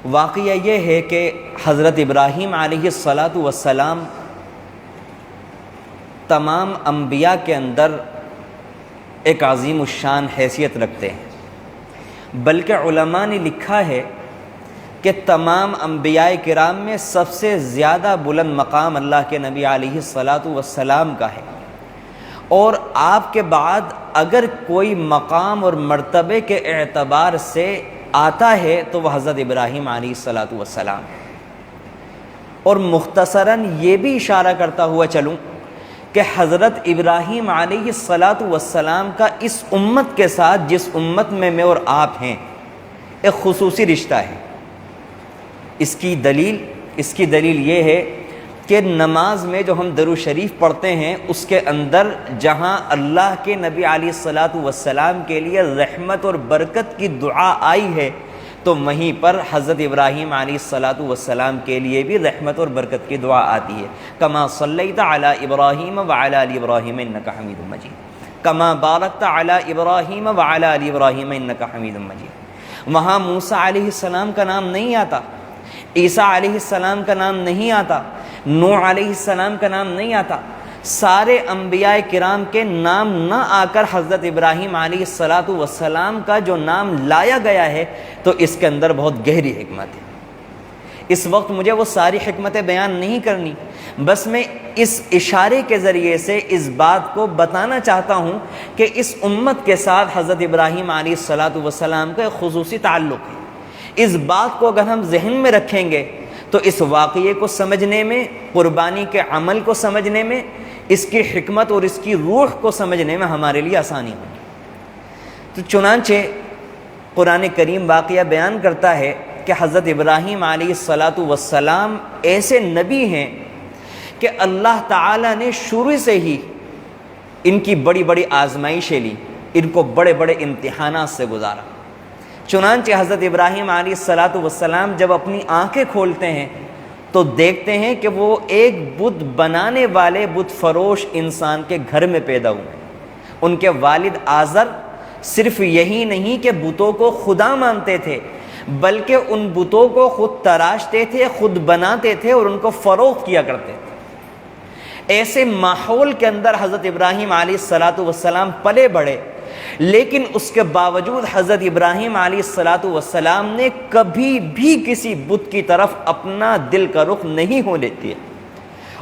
واقعہ یہ ہے کہ حضرت ابراہیم علیہ السلام تمام انبیاء کے اندر ایک عظیم الشان حیثیت رکھتے ہیں، بلکہ علماء نے لکھا ہے کہ تمام انبیاء کرام میں سب سے زیادہ بلند مقام اللہ کے نبی علیہ السلام کا ہے، اور آپ کے بعد اگر کوئی مقام اور مرتبے کے اعتبار سے آتا ہے تو وہ حضرت ابراہیم علیہ السلام ہے۔ اور مختصراً یہ بھی اشارہ کرتا ہوا چلوں کہ حضرت ابراہیم علیہ السلام کا اس امت کے ساتھ جس امت میں میں اور آپ ہیں ایک خصوصی رشتہ ہے۔ اس کی دلیل یہ ہے کہ نماز میں جو ہم درود شریف پڑھتے ہیں اس کے اندر جہاں اللہ کے نبی علیہ السلام کے لیے رحمت اور برکت کی دعا آئی ہے تو وہیں پر حضرت ابراہیم علیہ السلام کے لیے بھی رحمت اور برکت کی دعا آتی ہے۔ کما صلیت علی ابراہیم وعلی آل ابراہیم انک حمید مجید، کما بارکت علی ابراہیم وعلی آل ابراہیم انک حمید مجید۔ وہاں موسیٰ علیہ السلام کا نام نہیں آتا، عیسیٰ علیہ السلام کا نام نہیں آتا، نوح علیہ السلام کا نام نہیں آتا، سارے انبیاء کرام کے نام نہ آ کر حضرت ابراہیم علیہ السلام کا جو نام لایا گیا ہے تو اس کے اندر بہت گہری حکمت ہے۔ اس وقت مجھے وہ ساری حکمتیں بیان نہیں کرنی، بس میں اس اشارے کے ذریعے سے اس بات کو بتانا چاہتا ہوں کہ اس امت کے ساتھ حضرت ابراہیم علیہ السلام کا ایک خصوصی تعلق ہے۔ اس بات کو اگر ہم ذہن میں رکھیں گے تو اس واقعے کو سمجھنے میں، قربانی کے عمل کو سمجھنے میں، اس کی حکمت اور اس کی روح کو سمجھنے میں ہمارے لیے آسانی ہوگی۔ تو چنانچہ قرآن کریم واقعہ بیان کرتا ہے کہ حضرت ابراہیم علیہ السلام ایسے نبی ہیں کہ اللہ تعالیٰ نے شروع سے ہی ان کی بڑی بڑی آزمائشیں لی، ان کو بڑے بڑے امتحانات سے گزارا۔ چنانچہ حضرت ابراہیم علیہ السلام جب اپنی آنکھیں کھولتے ہیں تو دیکھتے ہیں کہ وہ ایک بت بنانے والے بت فروش انسان کے گھر میں پیدا ہوئے۔ ان کے والد آزر صرف یہی نہیں کہ بتوں کو خدا مانتے تھے، بلکہ ان بتوں کو خود تراشتے تھے، خود بناتے تھے اور ان کو فروخت کیا کرتے تھے۔ ایسے ماحول کے اندر حضرت ابراہیم علیہ السلام پلے بڑھے، لیکن اس کے باوجود حضرت ابراہیم علیہ السلام نے کبھی بھی کسی بت کی طرف اپنا دل کا رخ نہیں ہونے دیا،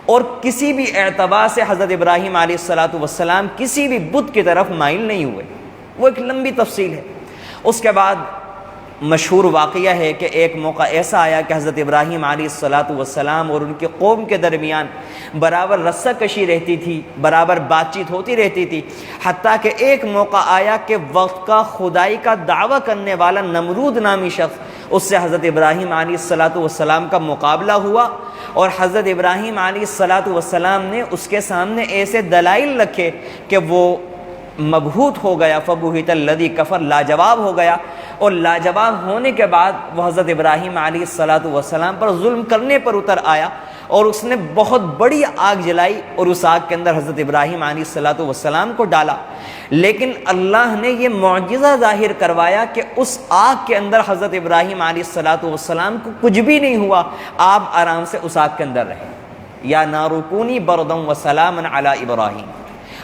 اور کسی بھی اعتبار سے حضرت ابراہیم علیہ السلام کسی بھی بت کی طرف مائل نہیں ہوئے۔ وہ ایک لمبی تفصیل ہے۔ اس کے بعد مشہور واقعہ ہے کہ ایک موقع ایسا آیا کہ حضرت ابراہیم علیہ السلام اور ان کے قوم کے درمیان برابر رسہ کشی رہتی تھی، برابر بات چیت ہوتی رہتی تھی، حتیٰ کہ ایک موقع آیا کہ وقت کا خدائی کا دعویٰ کرنے والا نمرود نامی شخص، اس سے حضرت ابراہیم علیہ السلام کا مقابلہ ہوا، اور حضرت ابراہیم علیہ السلام نے اس کے سامنے ایسے دلائل رکھے کہ وہ مبہوت ہو گیا، فبہت الذی کفر، لاجواب ہو گیا، اور لاجواب ہونے کے بعد وہ حضرت ابراہیم علیہ السلام پر ظلم کرنے پر اتر آیا، اور اس نے بہت بڑی آگ جلائی اور اس آگ کے اندر حضرت ابراہیم علیہ السلام کو ڈالا۔ لیکن اللہ نے یہ معجزہ ظاہر کروایا کہ اس آگ کے اندر حضرت ابراہیم علیہ السلام کو کچھ بھی نہیں ہوا، آپ آرام سے اس آگ کے اندر رہے۔ یا نار کونی بردا وسلاما علی ابراہیم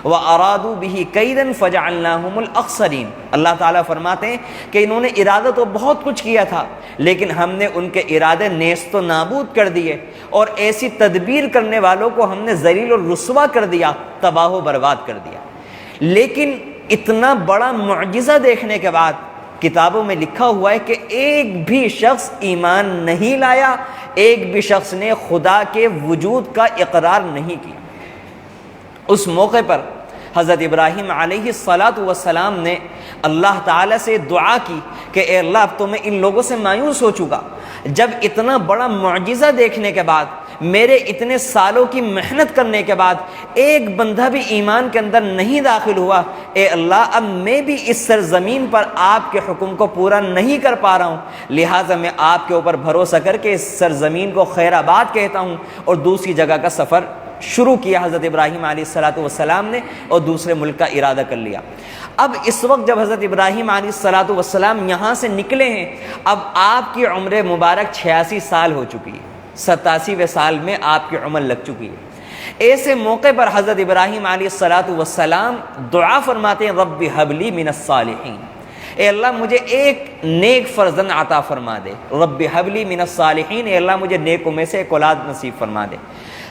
وَأَرَادُوا بِهِ كَيْدًا فَجَعَلْنَاهُمُ الْأَخْسَرِينَ۔ اللہ تعالیٰ فرماتے ہیں کہ انہوں نے ارادہ تو بہت کچھ کیا تھا، لیکن ہم نے ان کے ارادے نیست و نابود کر دیے، اور ایسی تدبیر کرنے والوں کو ہم نے ذلیل اور رسوا کر دیا، تباہ و برباد کر دیا۔ لیکن اتنا بڑا معجزہ دیکھنے کے بعد کتابوں میں لکھا ہوا ہے کہ ایک بھی شخص ایمان نہیں لایا، ایک بھی شخص نے خدا کے وجود کا اقرار نہیں کیا۔ اس موقع پر حضرت ابراہیم علیہ السلام نے اللہ تعالیٰ سے دعا کی کہ اے اللہ، اب تو میں ان لوگوں سے مایوس ہو چکا، جب اتنا بڑا معجزہ دیکھنے کے بعد، میرے اتنے سالوں کی محنت کرنے کے بعد ایک بندہ بھی ایمان کے اندر نہیں داخل ہوا، اے اللہ اب میں بھی اس سرزمین پر آپ کے حکم کو پورا نہیں کر پا رہا ہوں، لہٰذا میں آپ کے اوپر بھروسہ کر کے اس سرزمین کو خیر آباد کہتا ہوں اور دوسری جگہ کا سفر شروع کیا حضرت ابراہیم علیہ السلام نے اور دوسرے ملک کا ارادہ کر لیا۔ اب اس وقت جب حضرت ابراہیم علیہ السلام یہاں سے نکلے ہیں، اب آپ کی عمر مبارک 86 سال ہو چکی ہے، 87ویں سال میں آپ کی عمر لگ چکی ہے۔ ایسے موقع پر حضرت ابراہیم علیہ السلام دعا فرماتے ہیں، رب ھب لی من الصالحین، اے اللہ مجھے ایک نیک فرزند عطا فرما دے، رب ھب لی من الصالحین، اے اللہ مجھے نیکوں میں سے ایک اولاد نصیب فرما دے۔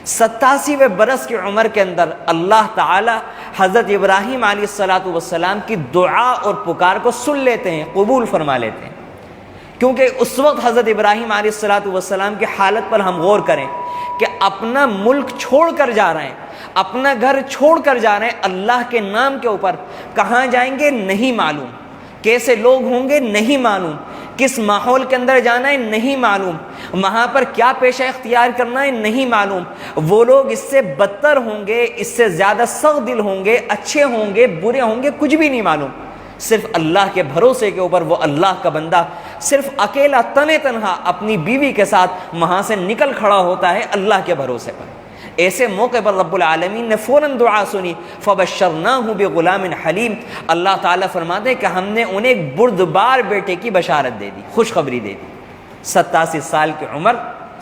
87ویں برس کی عمر کے اندر اللہ تعالی حضرت ابراہیم علیہ السلام کی دعا اور پکار کو سن لیتے ہیں، قبول فرما لیتے ہیں، کیونکہ اس وقت حضرت ابراہیم علیہ السلام کی حالت پر ہم غور کریں کہ اپنا ملک چھوڑ کر جا رہے ہیں، اپنا گھر چھوڑ کر جا رہے ہیں اللہ کے نام کے اوپر، کہاں جائیں گے نہیں معلوم، کیسے لوگ ہوں گے نہیں معلوم، کس ماحول کے اندر جانا ہے نہیں معلوم، وہاں پر کیا پیشہ اختیار کرنا ہے نہیں معلوم، وہ لوگ اس سے بدتر ہوں گے، اس سے زیادہ سخت دل ہوں گے، اچھے ہوں گے، برے ہوں گے، کچھ بھی نہیں معلوم۔ صرف اللہ کے بھروسے کے اوپر وہ اللہ کا بندہ صرف اکیلا تنہا اپنی بیوی کے ساتھ وہاں سے نکل کھڑا ہوتا ہے اللہ کے بھروسے پر۔ ایسے موقع پر رب العالمین نے فوراً دعا سنی، فبشرناہ بغلام حلیم، اللہ تعالیٰ فرماتے ہیں کہ ہم نے انہیں ایک بردبار بیٹے کی بشارت دے دی، خوشخبری دے دی۔ 87 سال کی عمر،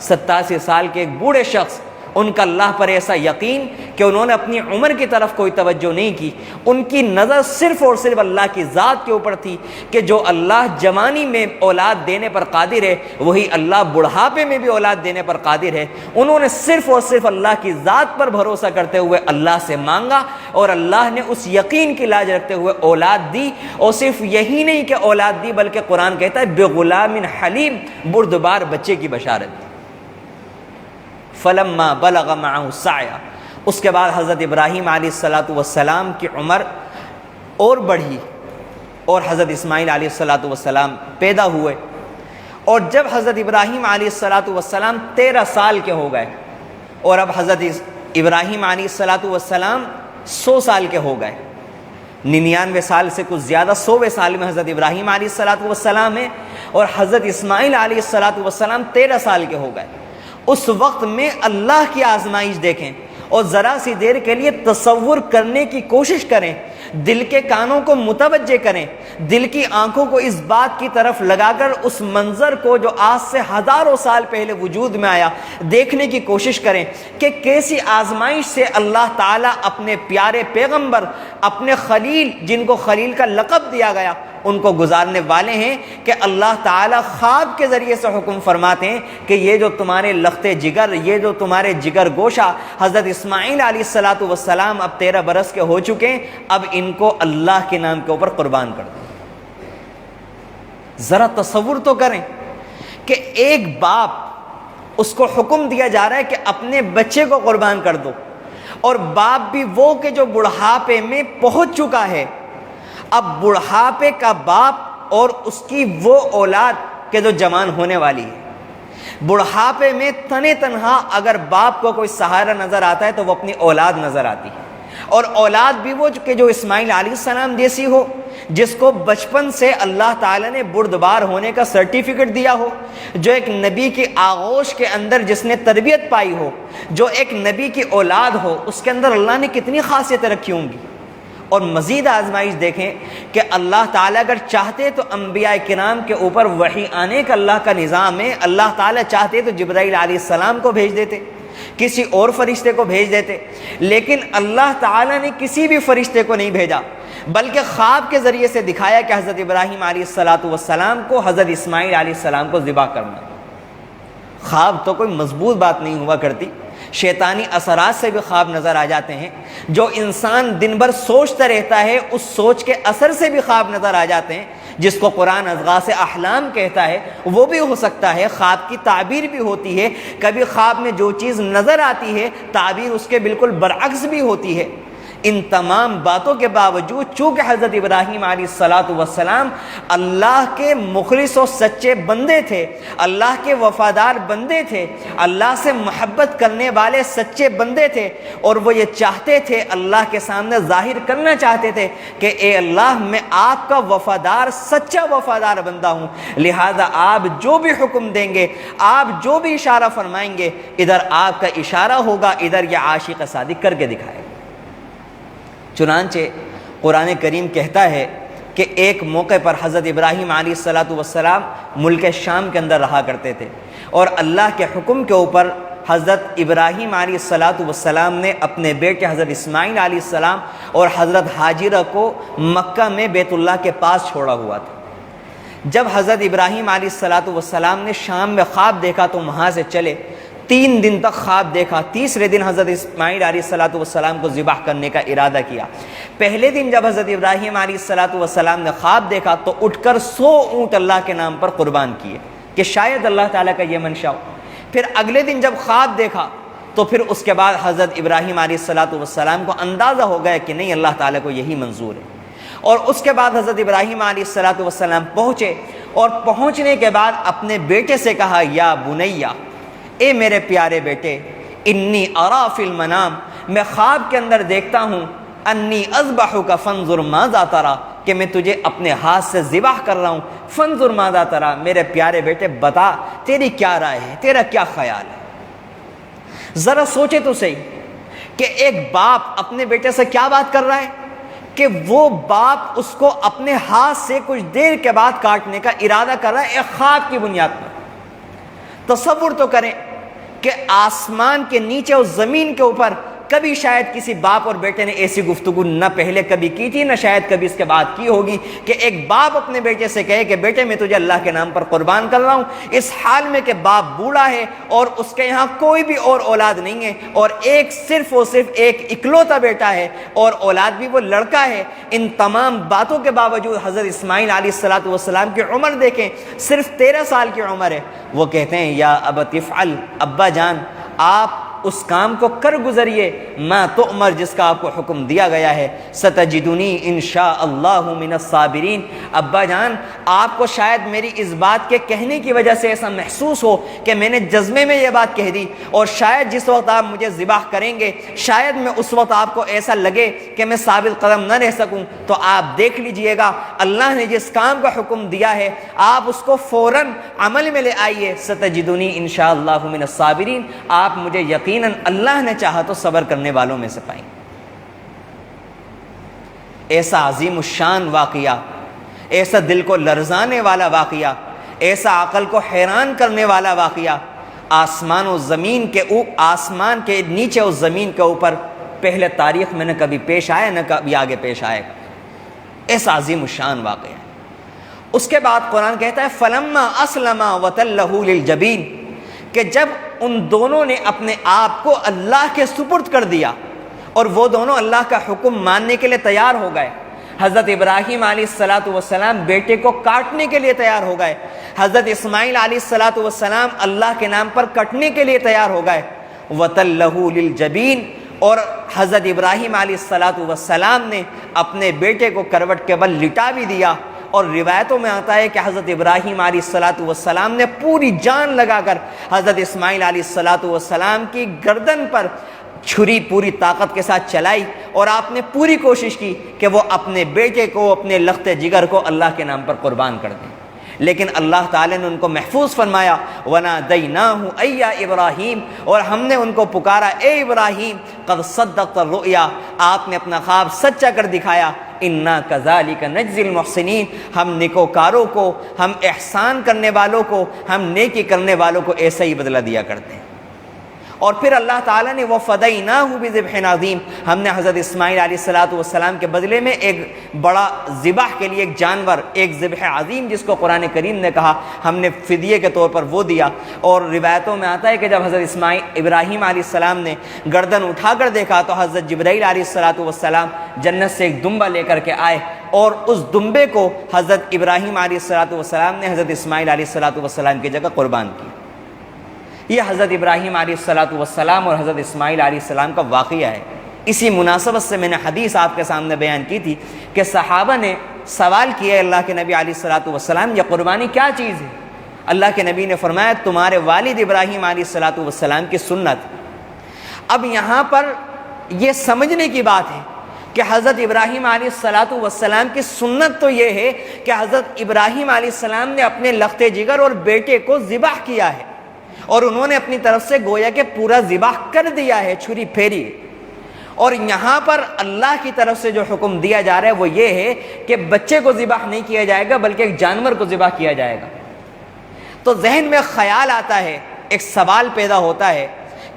87 سال کے ایک بوڑھے شخص، ان کا اللہ پر ایسا یقین کہ انہوں نے اپنی عمر کی طرف کوئی توجہ نہیں کی، ان کی نظر صرف اور صرف اللہ کی ذات کے اوپر تھی کہ جو اللہ جوانی میں اولاد دینے پر قادر ہے وہی اللہ بڑھاپے میں بھی اولاد دینے پر قادر ہے۔ انہوں نے صرف اور صرف اللہ کی ذات پر بھروسہ کرتے ہوئے اللہ سے مانگا اور اللہ نے اس یقین کی لاج رکھتے ہوئے اولاد دی، اور صرف یہی نہیں کہ اولاد دی بلکہ قرآن کہتا ہے بغلام حلیم، بردبار بچے کی بشارت دی۔ فلما بلغ معه السعی، اس کے بعد حضرت ابراہیم علیہ السلام کی عمر اور بڑھی اور حضرت اسماعیل علیہ السلام پیدا ہوئے، اور جب حضرت ابراہیم علیہ السلام 13 سال کے ہو گئے اور اب حضرت ابراہیم علیہ السلام 100 سال کے ہو گئے، 99 سال سے کچھ زیادہ 100ویں سال میں حضرت ابراہیم علیہ السلام ہیں، اور حضرت اسماعیل علیہ السلام 13 سال کے ہو گئے۔ اس وقت میں اللہ کی آزمائش دیکھیں اور ذرا سی دیر کے لیے تصور کرنے کی کوشش کریں، دل کے کانوں کو متوجہ کریں، دل کی آنکھوں کو اس بات کی طرف لگا کر اس منظر کو جو آج سے ہزاروں سال پہلے وجود میں آیا دیکھنے کی کوشش کریں کہ کیسی آزمائش سے اللہ تعالیٰ اپنے پیارے پیغمبر، اپنے خلیل، جن کو خلیل کا لقب دیا گیا، ان کو گزارنے والے ہیں، کہ اللہ تعالیٰ خواب کے ذریعے سے حکم فرماتے ہیں کہ یہ جو تمہارے لختے جگر، یہ جو تمہارے جگر گوشہ حضرت اسماعیل علیہ السلام اب 13 برس کے ہو چکے ہیں، اب ان کو اللہ کے نام کے اوپر قربان کر دو۔ ذرا تصور تو کریں کہ ایک باپ، اس کو حکم دیا جا رہا ہے کہ اپنے بچے کو قربان کر دو، اور باپ بھی وہ کہ جو بڑھاپے میں پہنچ چکا ہے۔ اب بڑھاپے کا باپ اور اس کی وہ اولاد کہ جو جوان ہونے والی ہے، بڑھاپے میں تنہا اگر باپ کو کوئی سہارا نظر آتا ہے تو وہ اپنی اولاد نظر آتی ہے، اور اولاد بھی وہ کہ جو اسماعیل علیہ السلام جیسی ہو، جس کو بچپن سے اللہ تعالیٰ نے بردبار ہونے کا سرٹیفکیٹ دیا ہو، جو ایک نبی کی آغوش کے اندر جس نے تربیت پائی ہو، جو ایک نبی کی اولاد ہو، اس کے اندر اللہ نے کتنی خاصیتیں رکھی ہوں گی۔ اور مزید آزمائش دیکھیں کہ اللہ تعالیٰ اگر چاہتے تو انبیاء کرام کے اوپر وحی آنے کا اللہ کا نظام ہے، اللہ تعالیٰ چاہتے تو جبرائیل علیہ السلام کو بھیج دیتے، کسی اور فرشتے کو بھیج دیتے، لیکن اللہ تعالیٰ نے کسی بھی فرشتے کو نہیں بھیجا، بلکہ خواب کے ذریعے سے دکھایا کہ حضرت ابراہیم علیہ السلام کو حضرت اسماعیل علیہ السلام کو ذبح کرنا۔ خواب تو کوئی مضبوط بات نہیں ہوا کرتی، شیطانی اثرات سے بھی خواب نظر آ جاتے ہیں، جو انسان دن بھر سوچتا رہتا ہے اس سوچ کے اثر سے بھی خواب نظر آ جاتے ہیں، جس کو قرآن اضغاث احلام کہتا ہے، وہ بھی ہو سکتا ہے۔ خواب کی تعبیر بھی ہوتی ہے، کبھی خواب میں جو چیز نظر آتی ہے تعبیر اس کے بالکل برعکس بھی ہوتی ہے۔ ان تمام باتوں کے باوجود چونکہ حضرت ابراہیم علیہ السلام اللہ کے مخلص و سچے بندے تھے، اللہ کے وفادار بندے تھے، اللہ سے محبت کرنے والے سچے بندے تھے، اور وہ یہ چاہتے تھے، اللہ کے سامنے ظاہر کرنا چاہتے تھے کہ اے اللہ میں آپ کا وفادار سچا وفادار بندہ ہوں، لہذا آپ جو بھی حکم دیں گے، آپ جو بھی اشارہ فرمائیں گے، ادھر آپ کا اشارہ ہوگا، ادھر یہ عاشق صادق کر کے دکھائے گا۔ چنانچہ قرآن کریم کہتا ہے کہ ایک موقع پر حضرت ابراہیم علیہ السلام ملک شام کے اندر رہا کرتے تھے، اور اللہ کے حکم کے اوپر حضرت ابراہیم علیہ السلام نے اپنے بیٹے حضرت اسماعیل علیہ السلام اور حضرت ہاجرہ کو مکہ میں بیت اللہ کے پاس چھوڑا ہوا تھا۔ جب حضرت ابراہیم علیہ السلام نے شام میں خواب دیکھا تو وہاں سے چلے، 3 دن تک خواب دیکھا، تیسرے دن حضرت اسماعیل علیہ السلام کو ذبح کرنے کا ارادہ کیا۔ پہلے دن جب حضرت ابراہیم علیہ السلام نے خواب دیکھا تو اٹھ کر 100 اونٹ اللہ کے نام پر قربان کیے کہ شاید اللہ تعالیٰ کا یہ منشا ہو۔ پھر اگلے دن جب خواب دیکھا تو پھر اس کے بعد حضرت ابراہیم علیہ السلام کو اندازہ ہو گیا کہ نہیں، اللہ تعالیٰ کو یہی منظور ہے، اور اس کے بعد حضرت ابراہیم علیہ السلام پہنچے، اور پہنچنے کے بعد اپنے بیٹے سے کہا یا بنیا، اے میرے پیارے بیٹے، انی ارا فی المنام، میں خواب کے اندر دیکھتا ہوں، انی اذبحک فانظر ماذا تری، کہ میں تجھے اپنے ہاتھ سے ذبح کر رہا ہوں، فانظر ماذا تری، میرے پیارے بیٹے بتا تیری کیا رائے ہے، تیرا کیا خیال ہے۔ ذرا سوچے تو صحیح کہ ایک باپ اپنے بیٹے سے کیا بات کر رہا ہے کہ وہ باپ اس کو اپنے ہاتھ سے کچھ دیر کے بعد کاٹنے کا ارادہ کر رہا ہے ایک خواب کی بنیاد پر۔ تصور تو کریں کہ آسمان کے نیچے اور زمین کے اوپر کبھی شاید کسی باپ اور بیٹے نے ایسی گفتگو نہ پہلے کبھی کی تھی، نہ شاید کبھی اس کے بعد کی ہوگی، کہ ایک باپ اپنے بیٹے سے کہے کہ بیٹے میں تجھے اللہ کے نام پر قربان کر رہا ہوں، اس حال میں کہ باپ بوڑھا ہے اور اس کے یہاں کوئی بھی اور اولاد نہیں ہے، اور صرف اور صرف ایک اکلوتا بیٹا ہے، اور اولاد بھی وہ لڑکا ہے۔ ان تمام باتوں کے باوجود حضرت اسماعیل علیہ السلام کی عمر دیکھیں، صرف 13 سال کی عمر ہے۔ وہ کہتے ہیں یا ابت افعل، ابا جان آپ اس کام کو کر گزریے، ما تؤمر، جس کا آپ کو حکم دیا گیا ہے، ستجدنی انشاء اللہ من الصابرین۔ ابا جان آپ کو شاید میری اس بات کے کہنے کی وجہ سے ایسا محسوس ہو کہ میں نے جذبے میں یہ بات کہہ دی، اور شاید جس وقت آپ مجھے ذبح کریں گے شاید میں اس وقت آپ کو ایسا لگے کہ میں ثابت قدم نہ رہ سکوں، تو آپ دیکھ لیجئے گا اللہ نے جس کام کا حکم دیا ہے آپ اس کو فوراً عمل میں لے آئیے، ستجدنی انشاء اللہ من الصابرین، آپ مجھے یقیناً اللہ نے چاہا تو صبر کرنے والوں میں سے پائیں۔ ایسا عظیم الشان واقعہ، ایسا دل کو لرزانے والا واقعہ، ایسا عقل کو حیران کرنے والا واقعہ آسمان کے نیچے اور زمین کے اوپر پہلے تاریخ میں نہ کبھی پیش آیا، نہ کبھی آگے پیش آئے گا۔ ایسا عظیم الشان واقعہ۔ اس کے بعد قرآن کہتا ہے فلما اسلما وتلہ للجبین، کہ جب ان دونوں نے اپنے آپ کو اللہ کے سپرد کر دیا اور وہ دونوں اللہ کا حکم ماننے کے لیے تیار ہو گئے، حضرت ابراہیم علیہ السلام بیٹے کو کاٹنے کے لیے تیار ہو گئے، حضرت اسماعیل علیہ السلام اللہ کے نام پر کٹنے کے لیے تیار ہو گئے، وَتَلَّهُ لِلْجَبِينِ، اور حضرت ابراہیم علیہ السلام نے اپنے بیٹے کو کروٹ کے بل لٹا بھی دیا، اور روایتوں میں آتا ہے کہ حضرت ابراہیم علیہ السلام نے پوری جان لگا کر حضرت اسماعیل علیہ السلام کی گردن پر چھری پوری طاقت کے ساتھ چلائی، اور آپ نے پوری کوشش کی کہ وہ اپنے بیٹے کو، اپنے لخت جگر کو اللہ کے نام پر قربان کر دیں، لیکن اللہ تعالیٰ نے ان کو محفوظ فرمایا وَنَادَيْنَاهُ أَيَّا إِبْرَاهِيمُ، اور ہم نے ان کو پکارا اے ابراہیم قد صدقت الرؤیا، آپ نے اپنا خواب سچا کر دکھایا، اِنَّا كَذَلِكَ نَجْزِي الْمُحْسِنِينَ، ہم نیکوکاروں کو، ہم احسان کرنے والوں کو، ہم نیکی کرنے والوں کو ایسا ہی بدلہ دیا کرتے ہیں۔ اور پھر اللہ تعالیٰ نے وَفَدَيْنَاهُ بِذِبْحٍ عَظِيمٍ، ہم نے حضرت اسماعیل علیہ السلام کے بدلے میں ایک بڑا ذبح کے لیے ایک جانور، ایک ذبح عظیم جس کو قرآن کریم نے کہا، ہم نے فدیے کے طور پر وہ دیا۔ اور روایتوں میں آتا ہے کہ جب حضرت ابراہیم علیہ السلام نے گردن اٹھا کر دیکھا تو حضرت جبرائیل علیہ السلام جنت سے ایک دمبا لے کر کے آئے، اور اس دمبے کو حضرت ابراہیم علیہ السلام نے حضرت اسماعیل علیہ السلام کی جگہ قربان کی۔ یہ حضرت ابراہیم علیہ السلام اور حضرت اسماعیل علیہ السلام کا واقعہ ہے۔ اسی مناسبت سے میں نے حدیث آپ کے سامنے بیان کی تھی کہ صحابہ نے سوال کیا اللہ کے نبی علیہ الصلوۃ والسلام یہ قربانی کیا چیز ہے؟ اللہ کے نبی نے فرمایا تمہارے والد ابراہیم علیہ الصلوۃ والسلام کی سنت۔ اب یہاں پر یہ سمجھنے کی بات ہے کہ حضرت ابراہیم علیہ الصلوۃ والسلام کی سنت تو یہ ہے کہ حضرت ابراہیم علیہ السلام نے اپنے لخت جگر اور بیٹے کو ذبح کیا ہے، اور انہوں نے اپنی طرف سے گویا کہ پورا ذبح کر دیا ہے، چھری پھیری۔ اور یہاں پر اللہ کی طرف سے جو حکم دیا جا رہا ہے وہ یہ ہے کہ بچے کو ذبح نہیں کیا جائے گا بلکہ ایک جانور کو ذبح کیا جائے گا۔ تو ذہن میں خیال آتا ہے، ایک سوال پیدا ہوتا ہے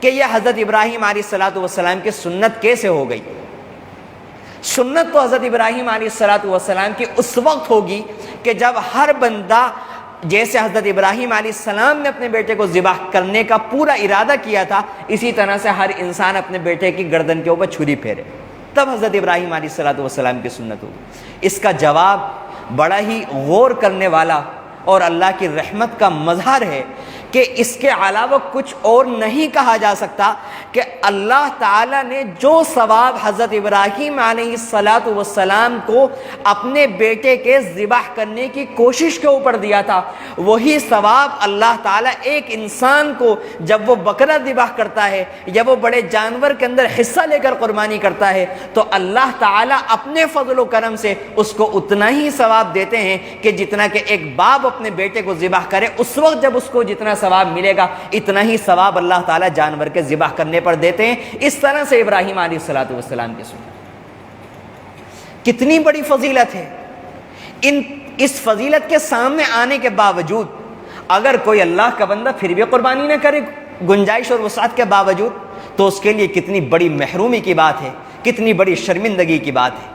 کہ یہ حضرت ابراہیم علیہ الصلوۃ والسلام کی سنت کیسے ہو گئی؟ سنت تو حضرت ابراہیم علیہ الصلوۃ والسلام کی اس وقت ہوگی کہ جب ہر بندہ، جیسے حضرت ابراہیم علیہ السلام نے اپنے بیٹے کو ذبح کرنے کا پورا ارادہ کیا تھا، اسی طرح سے ہر انسان اپنے بیٹے کی گردن کے اوپر چھری پھیرے، تب حضرت ابراہیم علیہ الصلوۃ والسلام کی سنت ہوگی۔ اس کا جواب بڑا ہی غور کرنے والا اور اللہ کی رحمت کا مظہر ہے کہ اس کے علاوہ کچھ اور نہیں کہا جا سکتا کہ اللہ تعالیٰ نے جو ثواب حضرت ابراہیم علیہ الصلوۃ والسلام کو اپنے بیٹے کے ذبح کرنے کی کوشش کے اوپر دیا تھا، وہی ثواب اللہ تعالیٰ ایک انسان کو جب وہ بکرا ذبح کرتا ہے یا وہ بڑے جانور کے اندر حصہ لے کر قربانی کرتا ہے تو اللہ تعالیٰ اپنے فضل و کرم سے اس کو اتنا ہی ثواب دیتے ہیں کہ جتنا کہ ایک باپ اپنے بیٹے کو ذبح کرے، اس وقت جب اس کو جتنا ثواب ملے گا اتنا ہی ثواب اللہ تعالیٰ جانور کے ذبح کرنے پر دیتے ہیں۔ اس طرح سے ابراہیم علیہ الصلوۃ والسلام کی سنت کتنی بڑی فضیلت ہے۔ اس فضیلت کے سامنے آنے کے باوجود اگر کوئی اللہ کا بندہ پھر بھی قربانی نہ کرے گنجائش اور وسعت کے باوجود، تو اس کے لیے کتنی بڑی محرومی کی بات ہے، کتنی بڑی شرمندگی کی بات ہے۔